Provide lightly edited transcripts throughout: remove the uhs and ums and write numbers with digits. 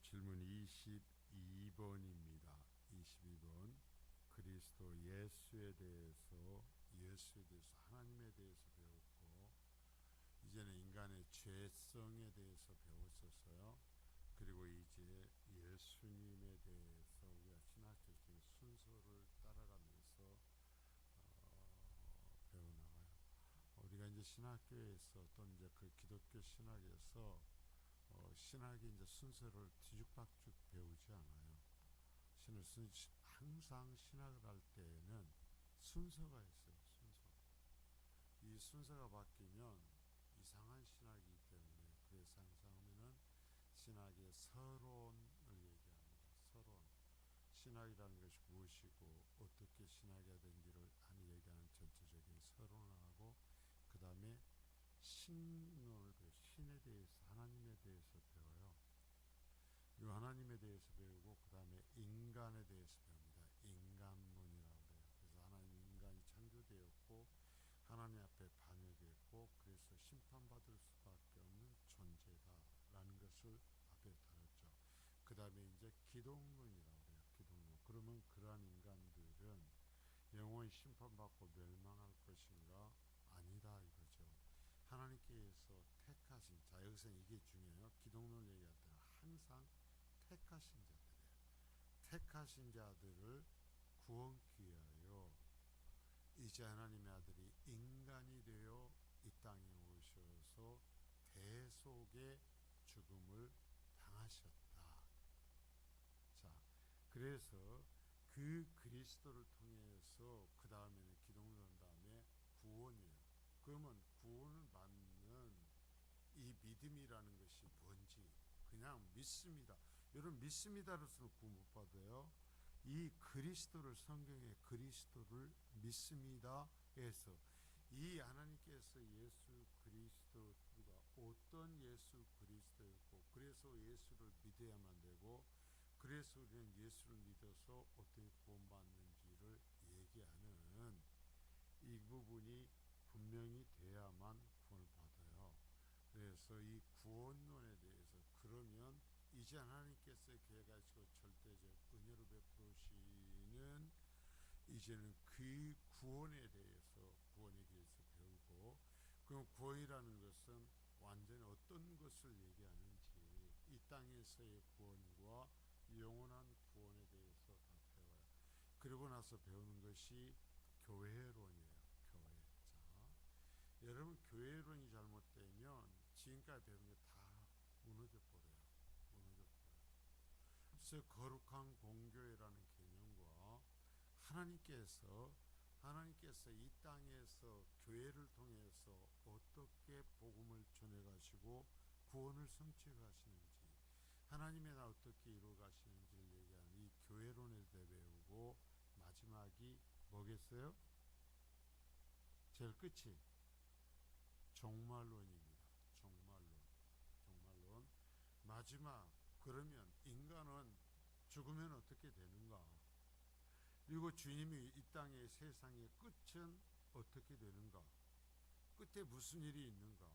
질문 22번입니다. 22번. 그리스도 예수에 대해서 하나님에 대해서 배웠고, 이제는 인간의 죄성에 대해서 배웠었어요. 그리고 이제 예수님에 대해서 우리가 신학적인 순서를 따라가면서 배워나가요. 우리가 이제 신학교에서 또는 이제 그 기독교 신학에서 신학이 이제 순서를 뒤죽박죽 배우지 않아요. 항상 신학을 할 때에는 순서가 있어요. 이 순서가 바뀌면 이상한 신학이기 때문에, 그래서 항상 하면은 신학의 서론을 얘기합니다. 서론. 신학이라는 것이 무엇이고 어떻게 신학해야 되는지를 얘기하는 전체적인 서론하고, 그 다음에 신론을 배워요. 신에 대해서, 하나님에 대해서 배워요. 그리고 하나님에 대해서 배우고, 그 다음에 인간에 대해서 배웁니다. 인간론이라고 해요. 그래서 하나님, 인간이 창조되었고 하나님 앞에 반역했고, 그래서 심판받을 수밖에 없는 존재다라는 것을 앞에 다뤘죠. 그 다음에 이제 기독론이라고 해요. 기독론. 그러면 그러한 인간들은 영원히 심판받고 멸망할 것인가? 아니다 이거죠. 하나님께서 택하신, 자 여기서는 이게 중요해요. 기독론 얘기할 때는 항상 택하신 자들이에요. 택하신 자들을 구원케 하여 이제 하나님의 아들이 인간이 되어 이 땅에 오셔서 대속의 죽음을 당하셨다. 자, 그래서 그 그리스도를 통해서 그 다음에는 기독론 다음에 구원이에요. 그러면 구원을 받는 이 믿음이라는 것이 뭔지, 그냥 믿습니다. 여러분, 믿습니다로서는 구원 못 받아요. 이 그리스도를, 성경의 그리스도를 믿습니다 해서, 이 하나님께서 예수 그리스도가 어떤 예수 그리스도였고, 그래서 예수를 믿어야만 되고, 그래서 우리는 예수를 믿어서 어떻게 구원받는지를 얘기하는 이 부분이 분명히 돼야만 구원을 받아요. 그래서 이 구원론에 대해서, 그러면 이제 하나님께서 계획하시고 절대적 은혜로 베푸시는 이제는 그 구원에 대해서 배우고, 그럼 구원이라는 것은 완전히 어떤 것을 얘기하는지, 이 땅에서의 구원과 영원한 구원에 대해서 다 배워요. 그러고 나서 배우는 것이 교회론이에요. 교회. 자, 여러분, 교회론이 잘못되면 지금까지 배운 게 다 무너져 버려요. 그래서 거룩한 공교회라는 개념과 하나님께서 이 땅에서 교회를 통해서 어떻게 복음을 전해 가시고 구원을 성취해 가시는지, 하나님의 나라 어떻게 이루어 가시는지를 얘기하는 이 교회론에 대해 배우고, 마지막이 뭐겠어요? 제일 끝이 종말론입니다. 종말론. 마지막, 그러면 인간은 죽으면 어떻게 되는가? 그리고 주님이 이 땅의 세상의 끝은 어떻게 되는가? 끝에 무슨 일이 있는가?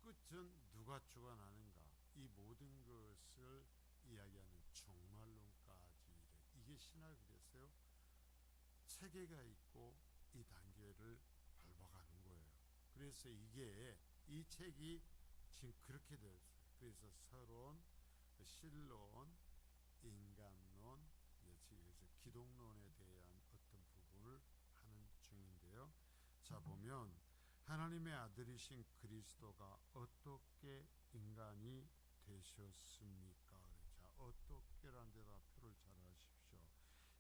끝은 누가 주관하는가? 이 모든 것을 이야기하는 종말론까지, 이게 신학이 됐어요. 체계가 있고 이 단계를 밟아가는 거예요. 그래서 이 책이 지금 그렇게 되었어요. 그래서 서론, 신론, 인간론, 그래서 기독론에 대한 어떤 부분을 하는 중인데요. 자, 보면 하나님의 아들이신 그리스도가 어떻게 인간이 되셨습니까? 자, 어떻게라는 데다 표를 잘 하십시오.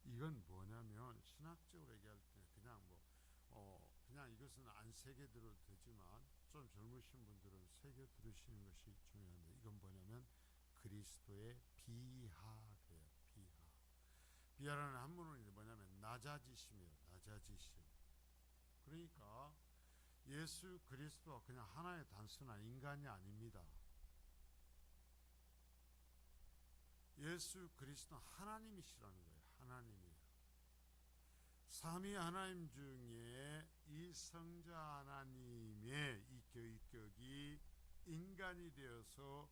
이건 뭐냐면, 신학적으로 얘기할 때 그냥 이것은 안 새겨 들어도 되지만, 좀 젊으신 분들은 새겨 들으시는 것이 중요한데, 이건 뭐냐면 그리스도의 비하예요. 비하라는 한문은 뭐냐면 낮아지심이에요. 낮아지심. 그러니까 예수 그리스도가 그냥 하나의 단순한 인간이 아닙니다. 예수 그리스도는 하나님이시라는 거예요. 하나님이에요. 삼위 하나님 중에 이 성자 하나님의 이 교육격이 인간이 되어서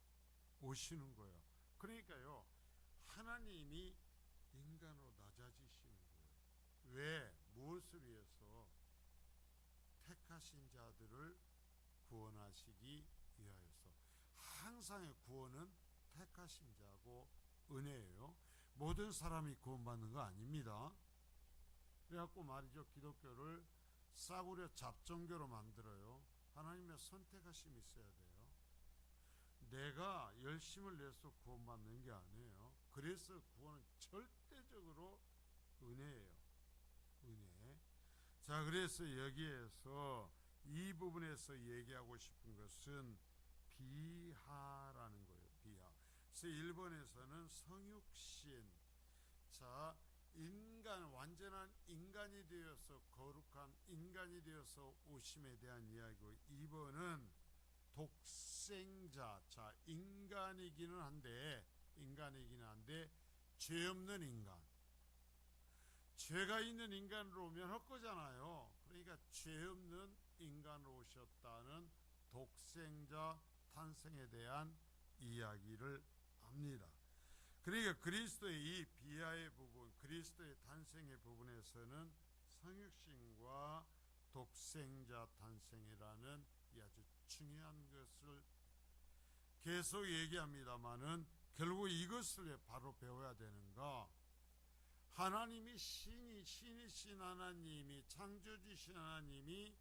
오시는 거예요. 그러니까요, 하나님이 인간으로 낮아지시는 거예요. 왜? 무엇을 위해서? 택하신 자들을 구원하시기 위하여서. 항상의 구원은 택하신 자고 은혜예요. 모든 사람이 구원받는 거 아닙니다. 그래갖고 말이죠, 기독교를 싸구려 잡종교로 만들어요. 하나님의 선택하심이 있어야 돼요. 내가 열심을 내서 구원받는 게 아니에요. 그래서 구원은 절대적으로 은혜예요. 은혜. 자, 그래서 여기에서 이 부분에서 얘기하고 싶은 것은 비하라는 거예요. 비하. 그래서 1번에서는 성육신. 자, 인간, 완전한 인간이 되어서 거룩한 인간이 되어서 오심에 대한 이야기고, 2번은 독생자. 자, 인간이기는 한데 죄 없는 인간. 죄가 있는 인간으로 오면 헛거잖아요. 그러니까 죄 없는 인간으로 오셨다는 독생자 탄생에 대한 이야기를 합니다. 그러니까 그리스도의 이 비하의 부분, 그리스도의 탄생의 부분에서는 성육신과 독생자 탄생이라는 이 아주 중요한 것을 계속 얘기합니다마는, 결국 이것을 왜 바로 배워야 되는가? 하나님이 신이신 하나님이, 창조주신 하나님이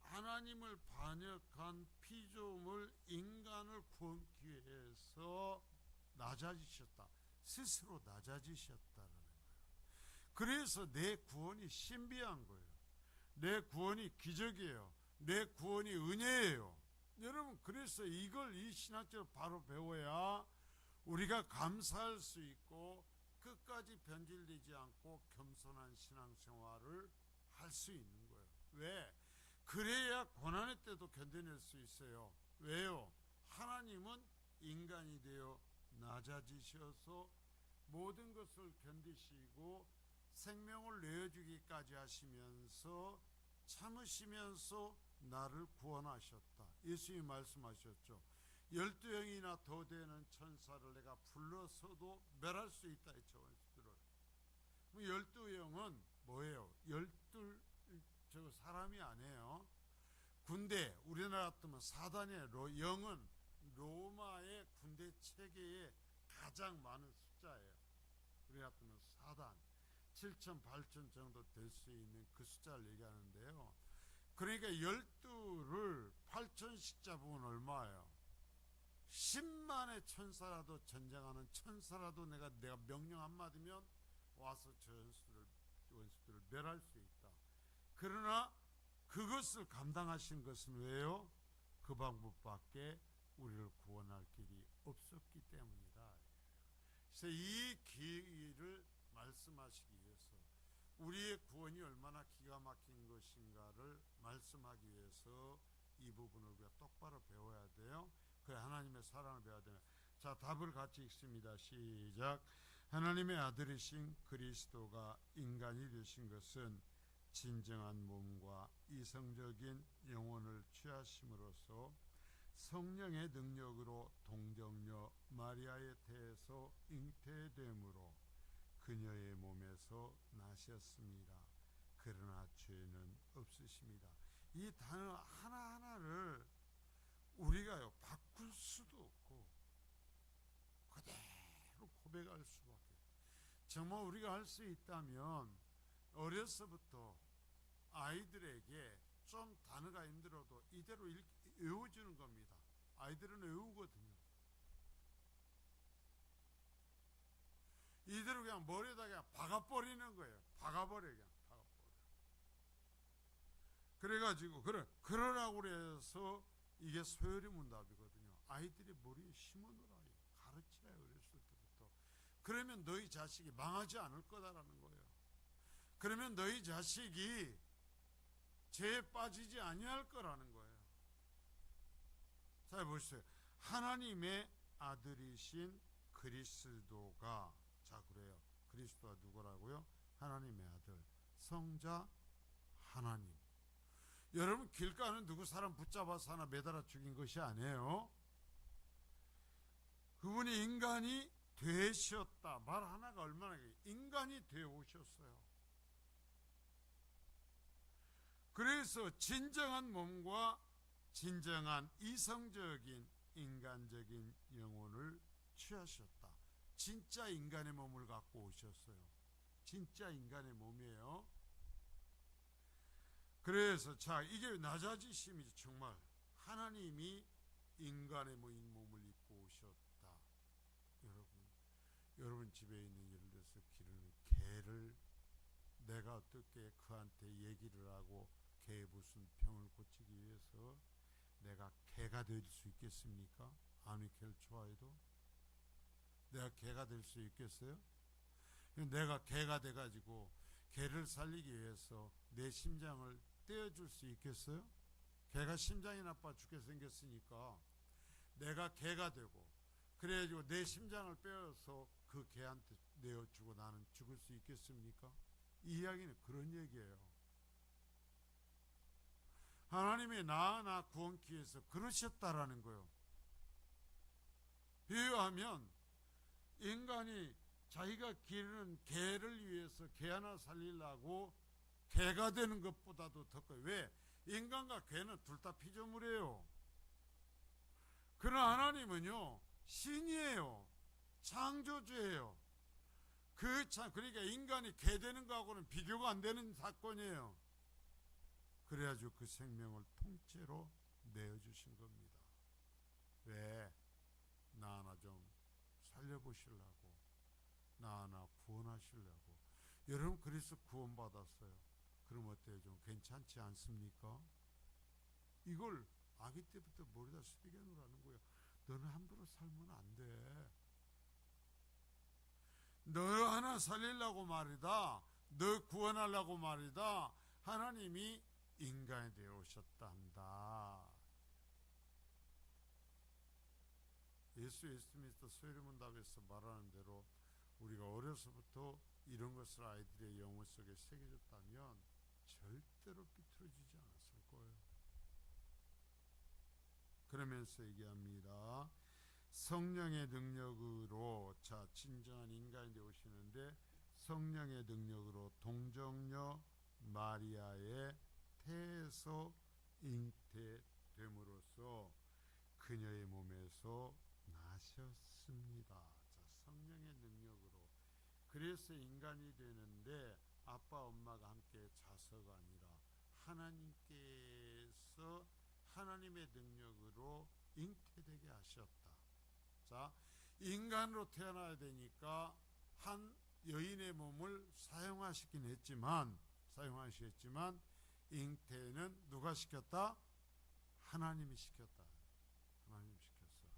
하나님을 반역한 피조물 인간을 구원기 위해서 낮아지셨다. 스스로 낮아지셨다라는 거예요. 그래서 내 구원이 신비한 거예요. 내 구원이 기적이에요. 내 구원이 은혜예요. 여러분, 그래서 이 신학적으로 바로 배워야 우리가 감사할 수 있고 끝까지 변질되지 않고 겸손한 신앙생활을 할 수 있는 거예요. 왜? 그래야 고난의 때도 견뎌낼 수 있어요. 왜요? 하나님은 인간이 되어 낮아지셔서 모든 것을 견디시고 생명을 내어주기까지 하시면서 참으시면서 나를 구원하셨다. 예수님이 말씀하셨죠. 12영이나 더 되는 천사를 내가 불러서도 멸할 수 있다 했죠. 원수들을. 12영은 뭐예요? 12 사람이 아니에요. 군대, 우리나라 같으면 사단의 영은 로마의 군대 체계에 가장 많은 숫자예요. 우리 같으면 사단 7천, 8천 정도 될 수 있는 그 숫자를 얘기하는데요. 그러니까 12를 8천씩 잡으면 얼마예요? 10만의 천사라도, 전쟁하는 천사라도 내가 명령 한마디면 와서 저 원수들을 멸할 수 있다. 그러나 그것을 감당하신 것은 왜요? 그 방법밖에 우리를 구원할 길이 없었기 때문이다. 그래서 이 길을 말씀하시기 위해서, 우리의 구원이 얼마나 기가 막힌 것인가를 말씀하기 위해서 이 부분을 우리가 똑바로 배워야 돼요. 그래, 하나님의 사랑을 배워야 돼요. 자, 답을 같이 읽습니다. 시작. 하나님의 아들이신 그리스도가 인간이 되신 것은 진정한 몸과 이성적인 영혼을 취하심으로써 성령의 능력으로 동정녀 마리아의 태에서 잉태됨으로 그녀의 몸에서 나셨습니다. 그러나 죄는 없으십니다. 이 단어 하나하나를 우리가요 바꿀 수도 없고 그대로 고백할 수밖에. 정말 우리가 할 수 있다면 어려서부터 아이들에게 좀 단어가 힘들어도 이대로 외워주는 겁니다. 아이들은 외우거든요. 이대로 그냥 머리에다 그냥 박아버리는 거예요. 박아버려, 그냥 박아버려. 그래가지고 그러라고 그래서 이게 소요리 문답이거든요. 아이들이 머리에 심어놓으라, 가르치라, 어렸을 때부터. 그러면 너희 자식이 망하지 않을 거다라는 거예요. 그러면 너희 자식이 죄에 빠지지 아니할 거라는 거예요. 자, 보시죠. 하나님의 아들이신 그리스도가, 자, 그래요. 그리스도가 누구라고요? 하나님의 아들, 성자 하나님. 여러분, 길가는 누구 사람 붙잡아서 하나 매달아 죽인 것이 아니에요. 그분이 인간이 되셨다. 말 하나가 얼마나 인간이 되어 오셨어요. 그래서 진정한 몸과 진정한 이성적인 인간적인 영혼을 취하셨다. 진짜 인간의 몸을 갖고 오셨어요. 진짜 인간의 몸이에요. 그래서 자, 이게 낮아지심이죠. 정말 하나님이 인간의 몸을 입고 오셨다. 여러분 집에 있는 예를 들어서 기르는 개를 내가 어떻게 그한테 얘기를 하고 개의 무슨 병을 고치기 위해서 내가 개가 될 수 있겠습니까? 아니, 개를 좋아해도 내가 개가 될 수 있겠어요? 내가 개가 돼가지고 개를 살리기 위해서 내 심장을 떼어줄 수 있겠어요? 개가 심장이 나빠 죽게 생겼으니까 내가 개가 되고 그래가지고 내 심장을 빼어서 그 개한테 내어주고 나는 죽을 수 있겠습니까? 이 이야기는 그런 얘기예요. 하나님이 나 구원기 위해서 그러셨다라는 거예요. 비유하면 인간이 자기가 기르는 개를 위해서 개 하나 살리려고 개가 되는 것보다도 더 커요. 왜? 인간과 개는 둘 다 피조물이에요. 그러나 하나님은요, 신이에요. 창조주예요. 그러니까 인간이 개 되는 거하고는 비교가 안 되는 사건이에요. 그래가지고 그 생명을 통째로 내어주신 겁니다. 왜? 나 하나 좀 살려보시려고, 나 하나 구원하시려고. 여러분 그래서 구원받았어요. 그럼 어때요? 좀 괜찮지 않습니까? 이걸 아기 때부터 머리다 새겨놓으라는 거예요. 너는 함부로 살면 안 돼. 너 하나 살리려고 말이다. 너 구원하려고 말이다. 하나님이 인간이 되어 오셨다 한다. 예수 예수님께서 소리문답에서 말하는 대로 우리가 어려서부터 이런 것을 아이들의 영혼 속에 새겨졌다면 절대로 비틀어지지 않았을 거예요. 그러면서 얘기합니다. 성령의 능력으로, 자, 진정한 인간이 되어 오시는데 성령의 능력으로 동정녀 마리아의 태에서 잉태됨으로써 그녀의 몸에서 나셨습니다. 자, 성령의 능력으로. 그래서 인간이 되는데 아빠 엄마가 함께 자서가 아니라 하나님께서 하나님의 능력으로 잉태되게 하셨다. 자, 인간으로 태어나야 되니까 한 여인의 몸을 사용하시겠지만 잉태는 누가 시켰다? 하나님이 시켰다. 하나님이 시켰어.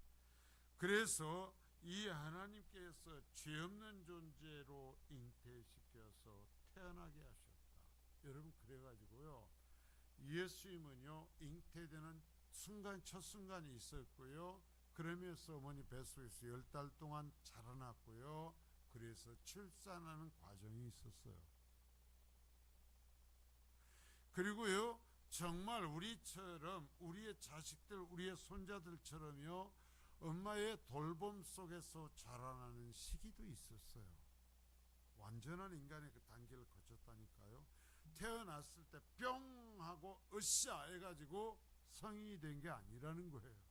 그래서 이 하나님께서 죄 없는 존재로 잉태시켜서 태어나게 하셨다. 여러분 그래가지고요, 예수님은요 잉태되는 순간, 첫 순간이 있었고요, 그러면서 어머니 뱃속에서 10달 동안 자라났고요, 그래서 출산하는 과정이 있었어요. 그리고요 정말 우리처럼, 우리의 자식들, 우리의 손자들처럼요 엄마의 돌봄 속에서 자라나는 시기도 있었어요. 완전한 인간의 그 단계를 거쳤다니까요. 태어났을 때 뿅 하고 으쌰 해가지고 성인이 된 게 아니라는 거예요.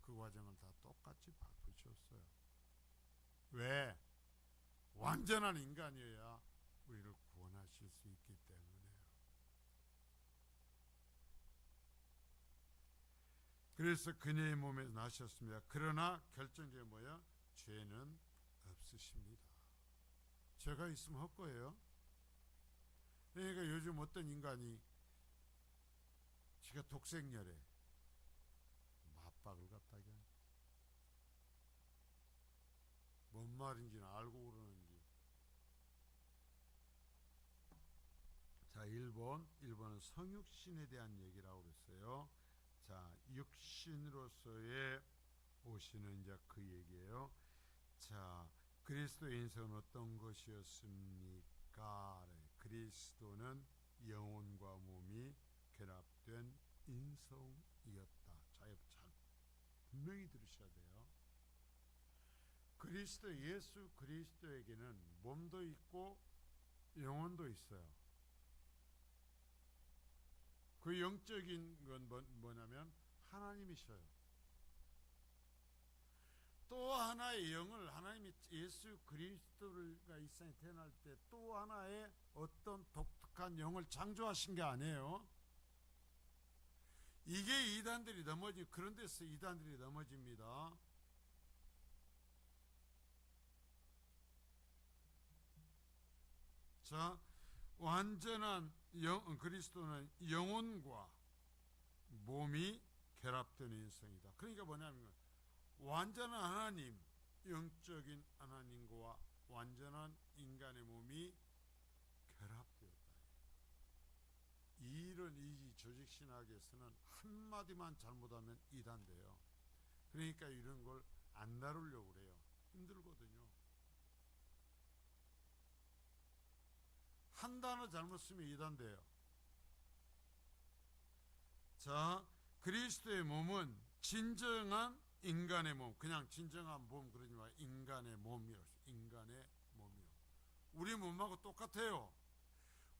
그 과정을 다 똑같이 밟으셨어요. 왜? 완전한 인간이어야 우리를 구원하실 수 있기 때문에요. 그래서 그녀의 몸에 나셨습니다. 그러나 결정적인 뭐야? 죄는 없으십니다. 죄가 있으면 헛거예요. 그러니까 요즘 어떤 인간이 지가 독생녀래, 맞박을 갖다게 뭔 말인지는 알고 그러는지. 자, 1번은 성육신에 대한 얘기라고 그랬어요. 자, 육신으로서의 오시는 이제 그 얘기예요. 자, 그리스도의 인생은 어떤 것이었습니까? 그리스도는 영혼과 몸이 결합된 인성이었다. 자, 분명히 들으셔야 돼요. 예수 그리스도에게는 몸도 있고 영혼도 있어요. 그 영적인 건 뭐냐면 하나님이셔요. 또 하나의 영을 하나님이 예수 그리스도가 이 세상에 태어날 때 또 하나의 어떤 독특한 영을 창조하신 게 아니에요. 이게 이단들이 그런 데서 이단들이 넘어집니다. 자, 완전한 그리스도는 영혼과 몸이 결합된 인성이다. 그러니까 뭐냐면 완전한 하나님, 영적인 하나님과 완전한 인간의 몸이 결합되었다. 이런 이 조직신학에서는 한마디만 잘못하면 이단돼요. 그러니까 이런 걸 안 다루려고 그래요. 힘들거든요. 한 단어 잘못 쓰면 이단돼요. 자, 그리스도의 몸은 진정한 인간의 몸, 그냥 진정한 몸 그러지 마. 인간의 몸이요. 인간의 몸이요. 우리 몸하고 똑같아요.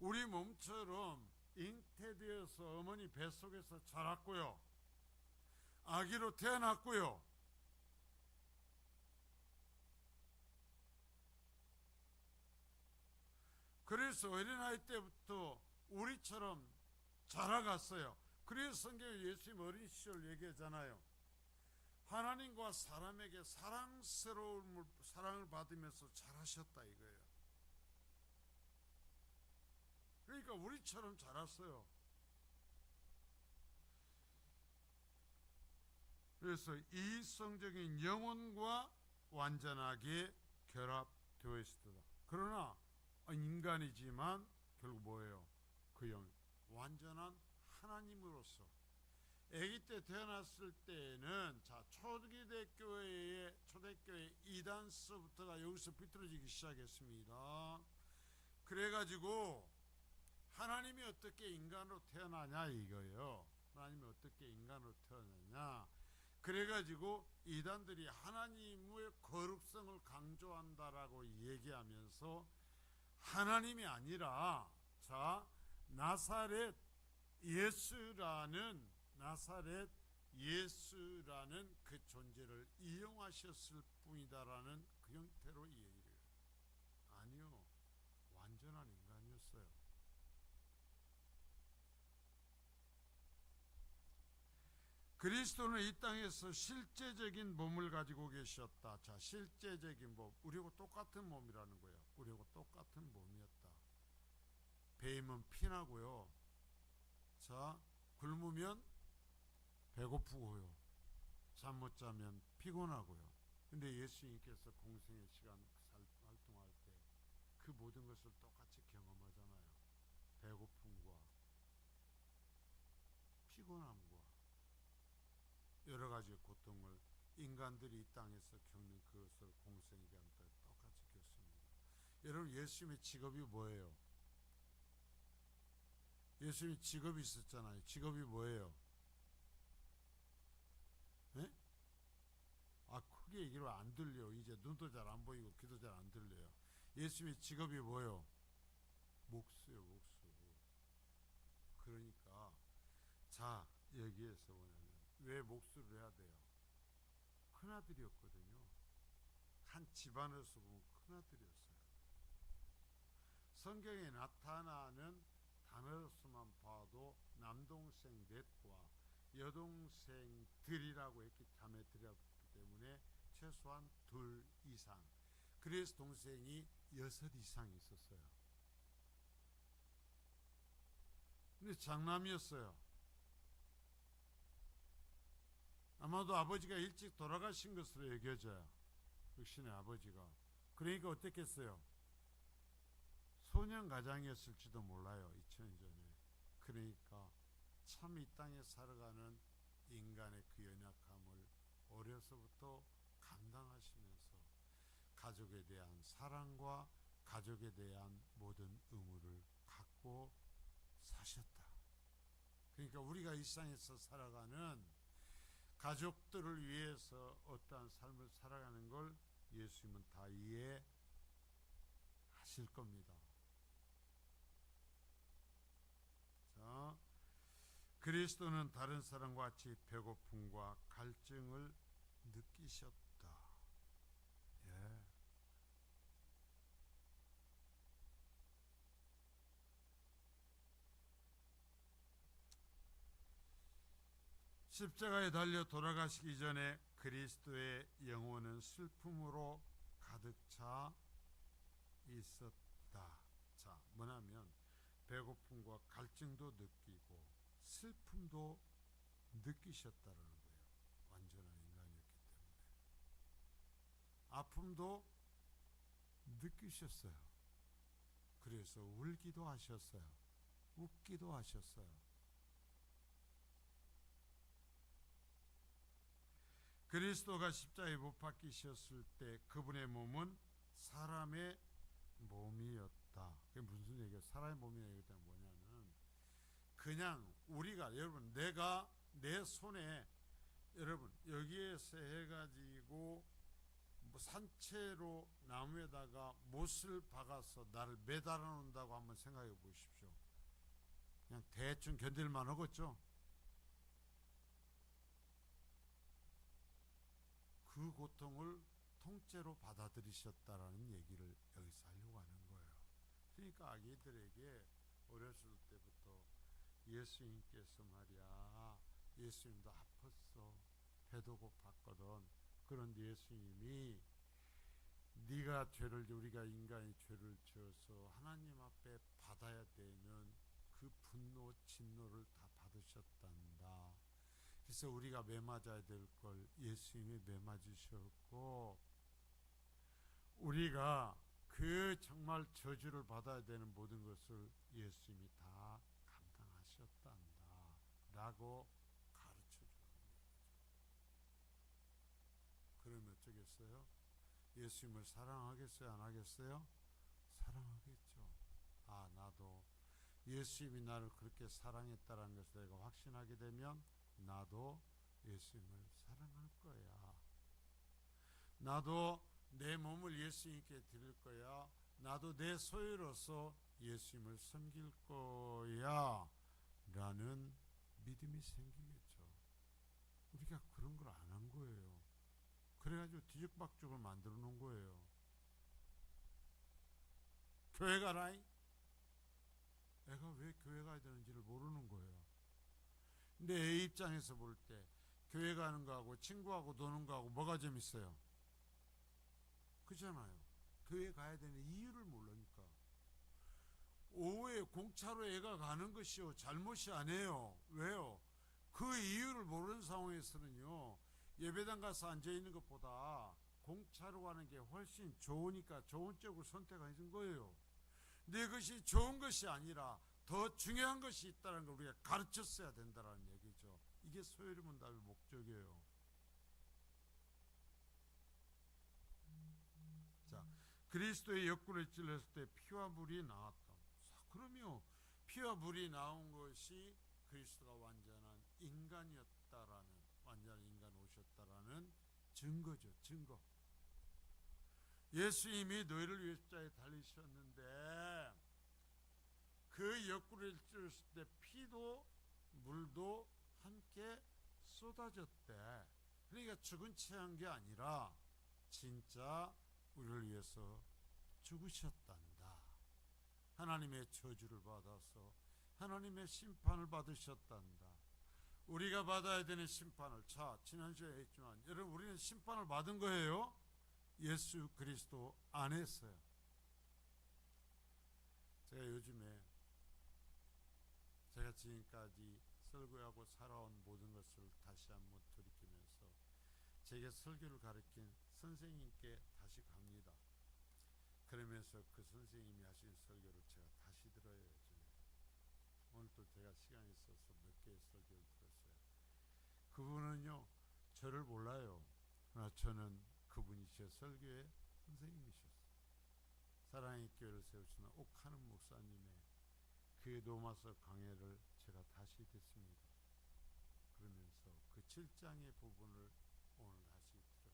우리 몸처럼 잉태되어서 어머니 뱃속에서 자랐고요. 아기로 태어났고요. 그래서 어린아이 때부터 우리처럼 자라갔어요. 그래서 성경에 예수님 어린 시절 얘기하잖아요. 하나님과 사람에게 사랑을 받으면서 자라셨다 이거예요. 그러니까 우리처럼 자랐어요. 그래서 이성적인 영혼과 완전하게 결합되어 있었다. 그러나 인간이지만 결국 뭐예요? 그 영, 완전한 하나님으로서. 아기 때 태어났을 때는 초대교회 이단서부터가 여기서 비틀어지기 시작했습니다. 그래가지고 하나님이 어떻게 인간으로 태어나냐 이거예요. 하나님이 어떻게 인간으로 태어나냐. 그래가지고 이단들이 하나님의 거룩성을 강조한다라고 얘기하면서 하나님이 아니라 나사렛 예수라는 그 존재를 이용하셨을 뿐이다라는 그 형태로 얘기를 해요. 아니요, 완전한 인간이었어요. 그리스도는 이 땅에서 실제적인 몸을 가지고 계셨다. 자, 실제적인 몸, 우리하고 똑같은 몸이라는 거예요. 우리하고 똑같은 몸이었다. 배이면 피나고요. 자, 굶으면 배고프고요. 잠 못 자면 피곤하고요. 근데 예수님께서 공생의 시간 활동할 때 그 모든 것을 똑같이 경험하잖아요. 배고픔과 피곤함과 여러 가지 고통을 인간들이 이 땅에서 겪는 그것을 공생의 기간 때 똑같이 겪습니다. 여러분, 예수님의 직업이 뭐예요? 예수님이 직업이 있었잖아요. 직업이 뭐예요? 네? 크게 얘기를 안 들려. 이제 눈도 잘 안 보이고 귀도 잘 안 들려요. 예수님의 직업이 뭐예요? 목수요, 목수. 그러니까 여기에서 뭐냐면 왜 목수를 해야 돼요? 큰아들이었거든요. 한 집안에서 보면 큰아들이었어요. 성경에 나타나는 단어로서만 봐도 남동생 넷과 여동생들이라고 했기 자매들이라고 했기 때문에 최소한 2 이상, 그래서 동생이 6 이상 있었어요. 근데 장남이었어요. 아마도 아버지가 일찍 돌아가신 것으로 여겨져요. 육신의 아버지가. 그러니까 어땠겠어요? 소년 가장이었을지도 몰라요. 2000년 전에. 그러니까 참 이 땅에 살아가는 인간의 그 연약함을 어려서부터 감당하시면서 가족에 대한 사랑과 가족에 대한 모든 의무를 갖고 사셨다. 그러니까 우리가 일상에서 살아가는 가족들을 위해서 어떠한 삶을 살아가는 걸 예수님은 다 이해하실 겁니다. 자, 그리스도는 다른 사람과 같이 배고픔과 갈증을 느끼셨다. 예. 십자가에 달려 돌아가시기 전에 그리스도의 영혼은 슬픔으로 가득 차 있었다. 자, 뭐냐면 배고픔과 갈증도 느끼고 슬픔도 느끼셨다는 거예요. 완전한 인간이었기 때문에. 아픔도 느끼셨어요. 그래서 울기도 하셨어요. 웃기도 하셨어요. 그리스도가 십자가에 못 박히셨을 때 그분의 몸은 사람의 몸이었다. 그게 무슨 얘기예요? 사람의 몸이라는 얘기가 뭐냐면 그냥 우리가 여러분 내가 내 손에 여러분 여기에서 해가지고 뭐 산채로 나무에다가 못을 박아서 나를 매달아 놓는다고 한번 생각해 보십시오. 그냥 대충 견딜만 하겠죠? 그 고통을 통째로 받아들이셨다라는 얘기를 여기서 하려고 하는 거예요. 그러니까 아기들에게 어렸을 때부터 예수님께서 말이야, 예수님도 아팠어, 배도 고팠거든. 그런데 예수님이 네가 죄를, 우리가 인간이 죄를 지어서 하나님 앞에 받아야 되는 그 분노, 진노를 다 받으셨단다. 그래서 우리가 매맞아야 될 걸 예수님이 매맞으셨고, 우리가 그 정말 저주를 받아야 되는 모든 것을 예수님이 다 감당하셨단다 라고 가르쳐주는 얘기죠. 그러면 어쩌겠어요? 예수님을 사랑하겠어요? 안 하겠어요? 사랑하겠죠. 아, 나도 예수님이 나를 그렇게 사랑했다는 것을 내가 확신하게 되면 나도 예수님을 사랑할 거야. 나도 내 몸을 예수님께 드릴 거야. 나도 내 소유로서 예수님을 섬길 거야 라는 믿음이 생기겠죠. 우리가 그런 걸 안 한 거예요. 그래가지고 뒤죽박죽을 만들어 놓은 거예요. 교회 가라잉? 애가 왜 교회 가야 되는지를 모르는 거예요. 근데 애 입장에서 볼 때 교회 가는 거하고 친구하고 노는 거하고 뭐가 재밌어요? 그잖아요. 교회 가야 되는 이유를 모르니까. 오후에 공차로 애가 가는 것이요 잘못이 아니에요. 왜요? 그 이유를 모르는 상황에서는요, 예배당 가서 앉아있는 것보다 공차로 가는 게 훨씬 좋으니까 좋은 쪽을 선택하는 거예요. 근데 그것이 좋은 것이 아니라 더 중요한 것이 있다는 걸 우리가 가르쳤어야 된다는 얘기죠. 이게 소요리문답의 목적이에요. 자, 그리스도의 옆구리를 찔렀을 때 피와 물이 나왔다. 그러면 피와 물이 나온 것이 그리스도가 완전한 인간이었다라는, 완전한 인간 오셨다라는 증거죠. 증거. 예수님이 너희를 위해 십자가에 달리셨는데 그 옆구리를 찔렀을 때 피도 물도 함께 쏟아졌대. 그러니까 죽은 채 한 게 아니라 진짜 우리를 위해서 죽으셨단다. 하나님의 저주를 받아서 하나님의 심판을 받으셨단다. 우리가 받아야 되는 심판을, 자, 지난주에 했지만 여러분, 우리는 심판을 받은 거예요. 예수 그리스도 안에서요. 제가 요즘에 제가 지금까지 설교하고 살아온 모든 것을 다시 한번 돌이키면서 제게 설교를 가르친 선생님께 다시 갑니다. 그러면서 그 선생님이 하신 설교를 제가 다시 들어요. 요즘에. 오늘 또 제가 시간이 있어서 몇 개의 설교를 들었어요. 그분은요, 저를 몰라요. 그러나 저는 그분이 제 설교의 선생님이셨어요. 사랑의 교회를 세우시는 옥하는 목사님의 그 로마서 강해를 제가 다시 듣습니다. 그러면서 그 7장의 부분을 오늘 다시 들었어요.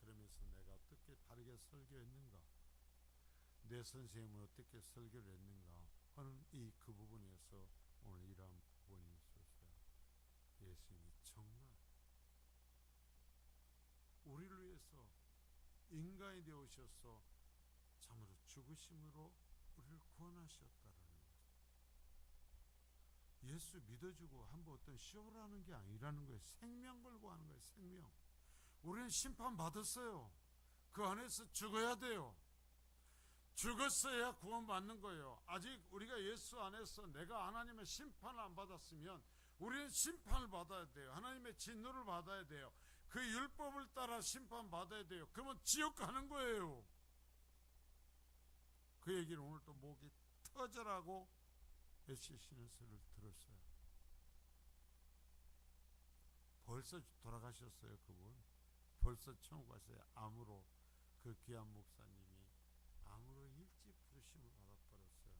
그러면서 내가 어떻게 설교했는가? 내 선생님은 어떻게 설교를 했는가 하는 그 부분에서 오늘 이러한 부분이 있었어요. 예수님이 정말 우리를 위해서 인간이 되어오셔서 참으로 죽으심으로 우리를 구원하셨다라는 거죠. 예수 믿어주고 한번 어떤 쇼를 하는 게 아니라는 거예요. 생명 걸고 하는 거예요. 생명. 우리는 심판받았어요. 그 안에서 죽어야 돼요. 죽었어야 구원받는 거예요. 아직 우리가 예수 안에서 내가 하나님의 심판을 안 받았으면 우리는 심판을 받아야 돼요. 하나님의 진노를 받아야 돼요. 그 율법을 따라 심판받아야 돼요. 그러면 지옥 가는 거예요. 그 얘기를 오늘 또 목이 터져라고 애쓰시는 소리를 들었어요. 벌써 돌아가셨어요. 그분 벌써 천국 가셨어요. 암으로. 그 귀한 목사님이 암으로 일찍 부르심을 받아버렸어요.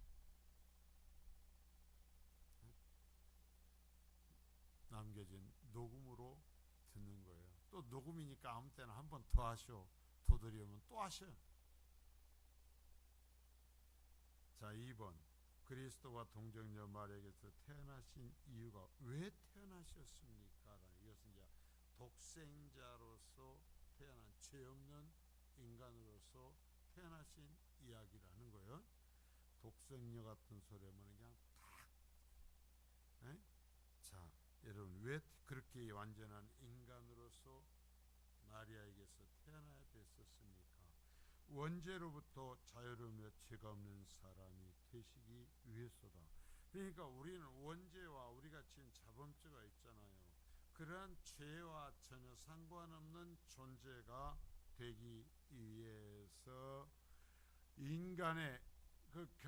남겨진 녹음으로 듣는 거예요. 또 녹음이니까 아무 때나 한 번 더 하셔. 도드리면 또 하셔. 자, 2번 그리스도와 동정녀 마리아에게서 태어나신 이유가 왜 태어나셨습니까? 이것은 이제 독생자로서 태어난 죄 없는 인간으로서 태어나신 이야기라는 거예요. 독생녀 같은 소리면 그냥 딱. 자, 여러분 왜 그렇게 완전한 인간으로서 마리아에게서 태어나야 됐었습니까? 원죄로부터 자유로우며 죄가 없는 사람이 되시기 위해서다. 그러니까 우리는 원죄와 우리가 지은 자범죄가 있잖아요. 그러한 죄와 전혀 상관없는 존재가 되기 위해서 인간의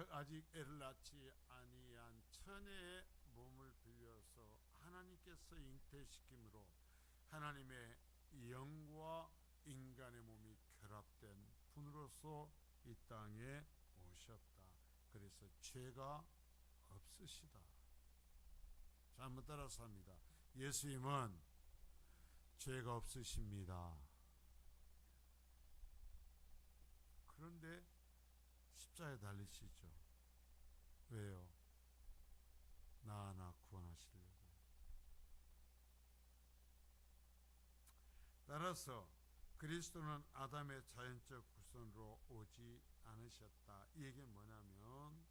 아직 애를 낳지 아니한 처녀의 몸을 빌려서 하나님께서 잉태시킴으로 하나님의 영과 인간의 몸이 결합된 분으로서 이 땅에 오셨다. 그래서 죄가 없으시다. 자, 한번 따라서 합니다. 예수님은 죄가 없으십니다. 그런데 십자가에 달리시죠. 왜요? 나 하나 구원하시려고. 따라서 그리스도는 아담의 자연적 후손으로 오지 않으셨다. 이 얘기는 뭐냐면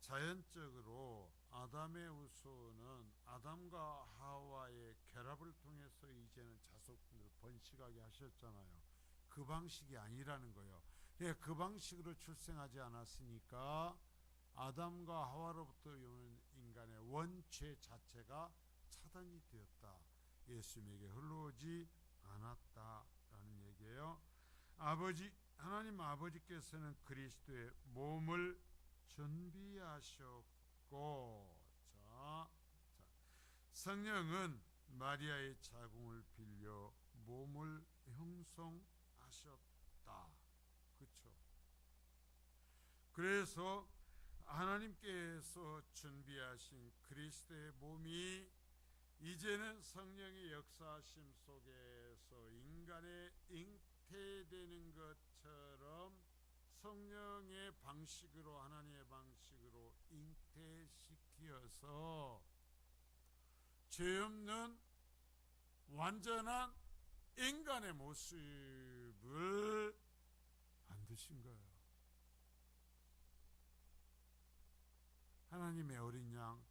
자연적으로 아담의 후손은 아담과 하와의 결합을 통해서 이제는 자손을 번식하게 하셨잖아요. 그 방식이 아니라는 거예요. 그 방식으로 출생하지 않았으니까 아담과 하와로부터 오는 인간의 원죄 자체가 차단이 되었다. 예수님에게 흘러오지 않았다라는 얘기예요. 하나님 아버지께서는 그리스도의 몸을 준비하셨고, 성령은 마리아의 자궁을 빌려 몸을 형성하셨다. 그렇죠? 그래서 하나님께서 준비하신 그리스도의 몸이 이제는 성령의 역사하심 속에서 인간의 잉태되는 것처럼 성령의 방식으로 하나님의 방식으로 잉태시키어서 죄 없는 완전한 인간의 모습을 만드신 거예요. 하나님의 어린 양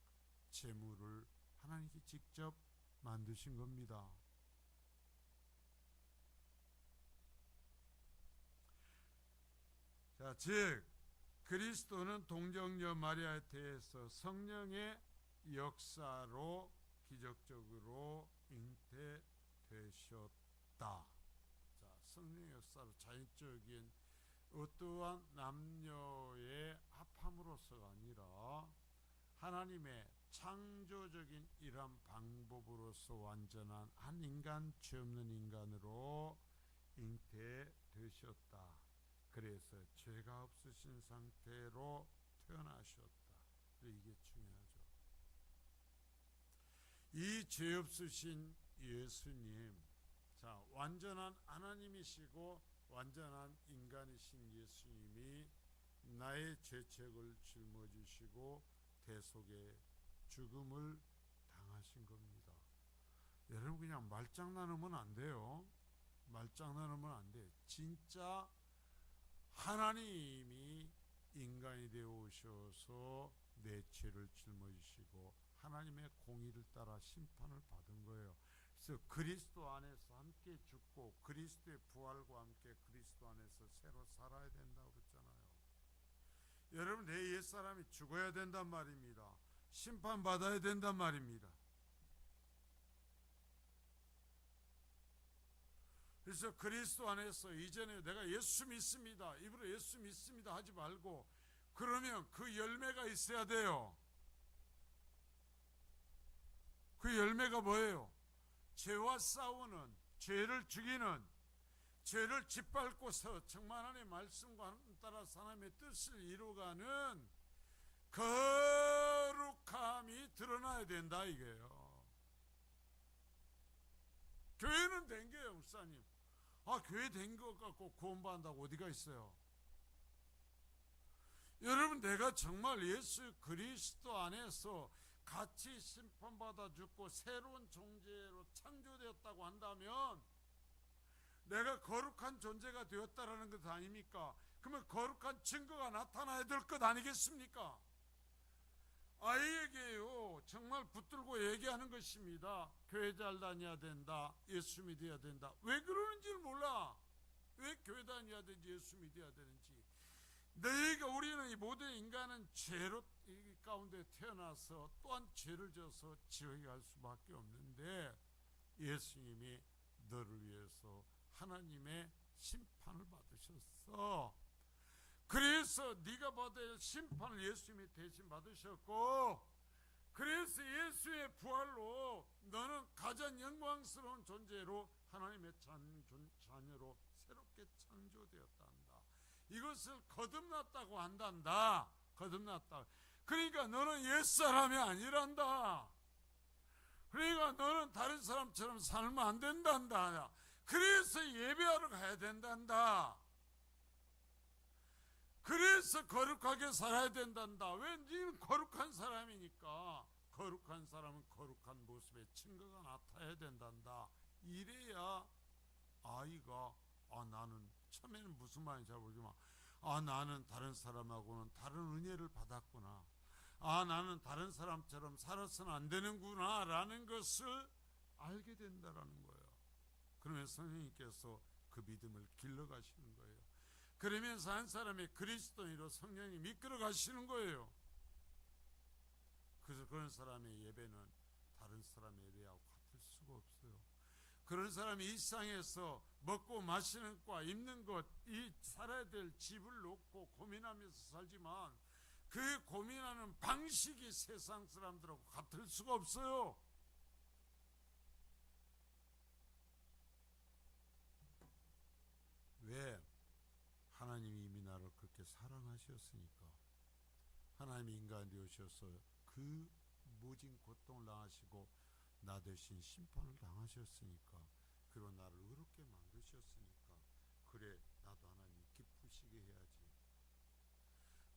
제물을 하나님이 직접 만드신 겁니다. 자, 즉 그리스도는 동정녀 마리아에 대해서 성령의 역사로 기적적으로 잉태되셨다. 자, 성령의 역사로 자연적인 어떠한 남녀의 합함으로서가 아니라 하나님의 창조적인 이러한 방법으로서 완전한 한 인간, 죄 없는 인간으로 잉태되셨다. 그래서 죄가 없으신 상태로 태어나셨다. 이게 중요하죠. 이 죄 없으신 예수님, 자, 완전한 하나님이시고 완전한 인간이신 예수님이 나의 죄책을 짊어지시고 대속의 죽음을 당하신 겁니다. 여러분 그냥 말장난하면 안 돼요. 말장난하면 안 돼. 진짜 하나님이 인간이 되어 오셔서 내 죄를 짊어지시고 하나님의 공의를 따라 심판을 받은 거예요. 그래서 그리스도 안에서 함께 죽고 그리스도의 부활과 함께 그리스도 안에서 새로 살아야 된다고 그랬잖아요. 여러분 내 옛사람이 죽어야 된단 말입니다. 심판받아야 된단 말입니다. 그래서 그리스도 안에서 이전에 내가 예수 믿습니다, 입으로 예수 믿습니다 하지 말고, 그러면 그 열매가 있어야 돼요. 그 열매가 뭐예요? 죄와 싸우는, 죄를 죽이는, 죄를 짓밟고서 정말 하나님의 말씀과 따라 하나님의 뜻을 이루어가는 거룩함이 드러나야 된다 이게요. 교회는 된 거예요. 목사님, 교회 된 것 같고 구원받는다고 어디가 있어요? 여러분 내가 정말 예수 그리스도 안에서 같이 심판받아 죽고 새로운 존재로 창조되었다고 한다면 내가 거룩한 존재가 되었다라는 것 아닙니까? 그러면 거룩한 증거가 나타나야 될 것 아니겠습니까? 아이에게요 정말 붙들고 얘기하는 것입니다. 교회 잘 다녀야 된다, 예수 믿어야 된다. 왜 그러는지를 몰라. 왜 교회 다녀야 되는지 예수 믿어야 되는지. 너희가, 우리는 이 모든 인간은 죄로 이 가운데 태어나서 또한 죄를 져서 지옥에 갈 수밖에 없는데, 예수님이 너를 위해서 하나님의 심판을 받으셨어. 그래서 네가 받아야 할 심판을 예수님이 대신 받으셨고, 그래서 예수의 부활로 너는 가장 영광스러운 존재로 하나님의 자녀로 새롭게 창조되었다 한다. 이것을 거듭났다고 한단다. 거듭났다. 그러니까 너는 옛사람이 아니란다. 그러니까 너는 다른 사람처럼 살면 안 된단다. 그래서 예배하러 가야 된단다. 그래서 거룩하게 살아야 된단다. 왜? 너는 거룩한 사람이니까. 거룩한 사람은 거룩한 모습의 증거가 나타나야 된단다. 이래야 아이가 나는 처음에는 무슨 말인지 잘 모르지만 나는 다른 사람하고는 다른 은혜를 받았구나. 나는 다른 사람처럼 살아서는 안 되는구나 라는 것을 알게 된다라는 거예요. 그러면 성령님께서 그 믿음을 길러가시는 거예요. 그러면서 한 사람의 그리스도인으로 성령이 이끌어 가시는 거예요. 그래서 그런 사람의 예배는 다른 사람의 예배하고 같을 수가 없어요. 그런 사람이 일상에서 먹고 마시는 것과 입는 것, 이 살아야 될 집을 놓고 고민하면서 살지만 그 고민하는 방식이 세상 사람들하고 같을 수가 없어요. 왜? 하나님이 이미 나를 그렇게 사랑하셨으니까. 하나님이 인간 되어셔서 그 모진 고통을 당하시고 나 대신 심판을 당하셨으니까. 그리고 나를 의롭게 만드셨으니까. 그래 나도 하나님 기쁘시게 해야지.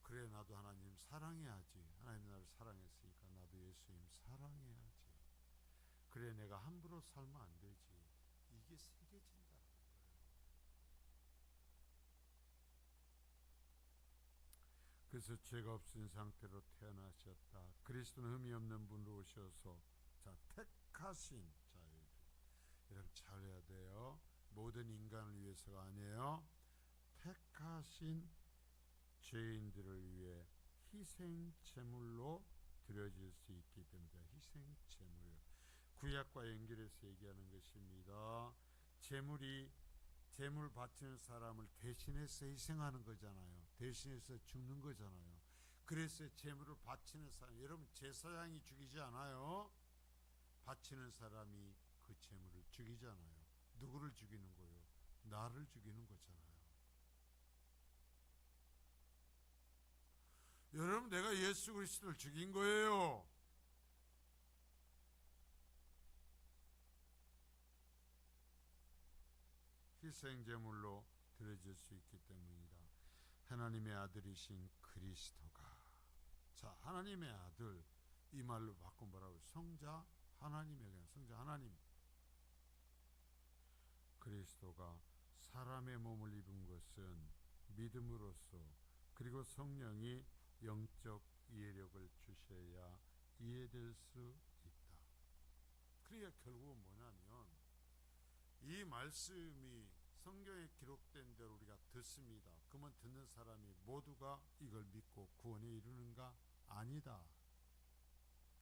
그래 나도 하나님 사랑해야지. 하나님 나를 사랑했으니까 나도 예수님 사랑해야지. 그래 내가 함부로 살면 안 되지. 이게 새겨진다는 거예요. 그래서 죄가 없은 상태로 태어나셨다. 그리스도는 흠이 없는 분으로 오셔서 택하신, 여러분 잘해야 돼요. 모든 인간을 위해서가 아니에요. 택하신 죄인들을 위해 희생 제물로 드려질 수 있기 때문에 희생 제물이에요. 구약과 연결해서 얘기하는 것입니다. 제물 바치는 사람을 대신해서 희생하는 거잖아요. 대신해서 죽는 거잖아요. 그래서 제물을 바치는 사람, 여러분 제사장이 죽이지 않아요. 바치는 사람이 그 제물을 죽이잖아요. 누구를 죽이는 거예요? 나를 죽이는 거잖아요. 여러분 내가 예수 그리스도를 죽인 거예요. 희생제물로 들어질 수 있기 때문이다. 하나님의 아들이신 그리스도가, 자, 하나님의 아들, 이 말로 바꾸면 뭐라고? 성자 하나님의, 그냥 성자 하나님, 그리스도가 사람의 몸을 입은 것은 믿음으로써, 그리고 성령이 영적 이해력을 주셔야 이해될 수 있다. 그러니까 결국은 뭐냐면, 이 말씀이 성경에 기록된 대로 우리가 듣습니다. 그러면 듣는 사람이 모두가 이걸 믿고 구원에 이르는가? 아니다.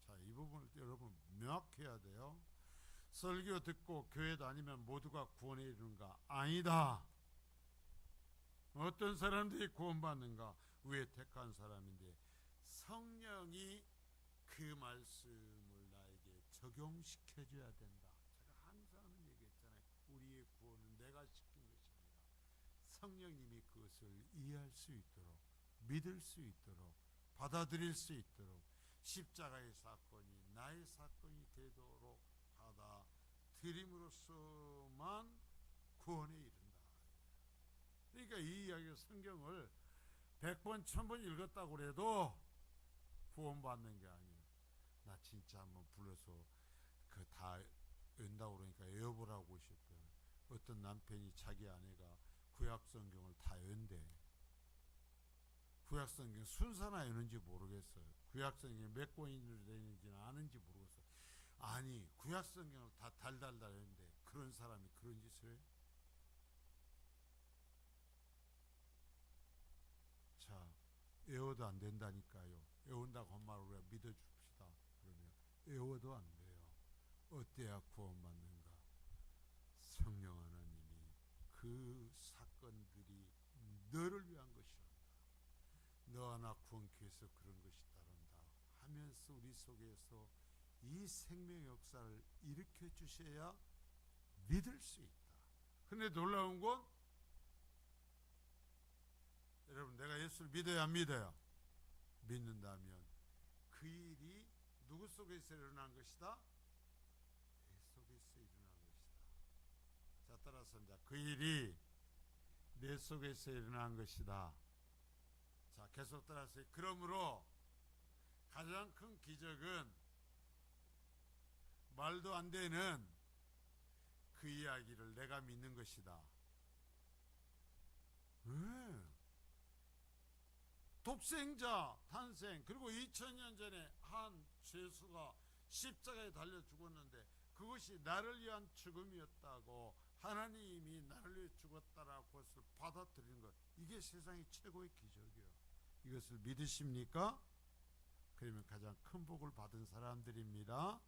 자, 이 부분을 여러분 명확해야 돼요. 설교 듣고 교회 다니면 모두가 구원에 이르는가? 아니다. 어떤 사람들이 구원받는가? 왜 택한 사람인데 성령이 그 말씀을 나에게 적용시켜줘야 된다. 제가 항상 하는 얘기했잖아요. 우리의 구원은 내가 시킨 것이 아니라 성령님이 그것을 이해할 수 있도록, 믿을 수 있도록, 받아들일 수 있도록 십자가의 사건이 나의 사건이 되도록 받아들임으로써만 구원에 이른다. 그러니까 이 이야기가 성경을 100번, 1000번 읽었다고 해도 구원받는 게 아니에요. 나 진짜 한번 불러서 그 다 연다고 그러니까 외워보라고 싶어요. 어떤 남편이 자기 아내가 구약성경을 다 연대. 구약성경 순서나 외는지 모르겠어요. 구약성경이 몇 권이나 되는지는 아는지 모르겠어요. 아니, 구약성경을 다 달달달 했는데 그런 사람이 그런 짓을 해요? 자, 외워도 안 된다니까요. 외운다고 한 말을 우리가 믿어줍시다. 그러면 외워도 안 돼요. 어때야 구원받는가? 성령 하나님이 그 사건들이 너를 위한 것이란다. 너와 나 구원케 해서 그런 것이 따른다 하면서 우리 속에서 이 생명 역사를 일으켜 주셔야 믿을 수 있다. 근데 놀라운 건, 여러분, 내가 예수를 믿어야 안 믿어요? 믿는다면 그 일이 누구 속에서 일어난 것이다? 내 속에서 일어난 것이다. 자, 따라서 그 일이 내 속에서 일어난 것이다. 자, 계속 따라서, 그러므로 가장 큰 기적은 말도 안 되는 그 이야기를 내가 믿는 것이다. 왜? 독생자 탄생, 그리고 2000년 전에 한 죄수가 십자가에 달려 죽었는데 그것이 나를 위한 죽음이었다고, 하나님이 나를 위해 죽었다라고 그것을 받아들이는 것, 이게 세상의 최고의 기적이에요. 이것을 믿으십니까? 그러면 가장 큰 복을 받은 사람들입니다.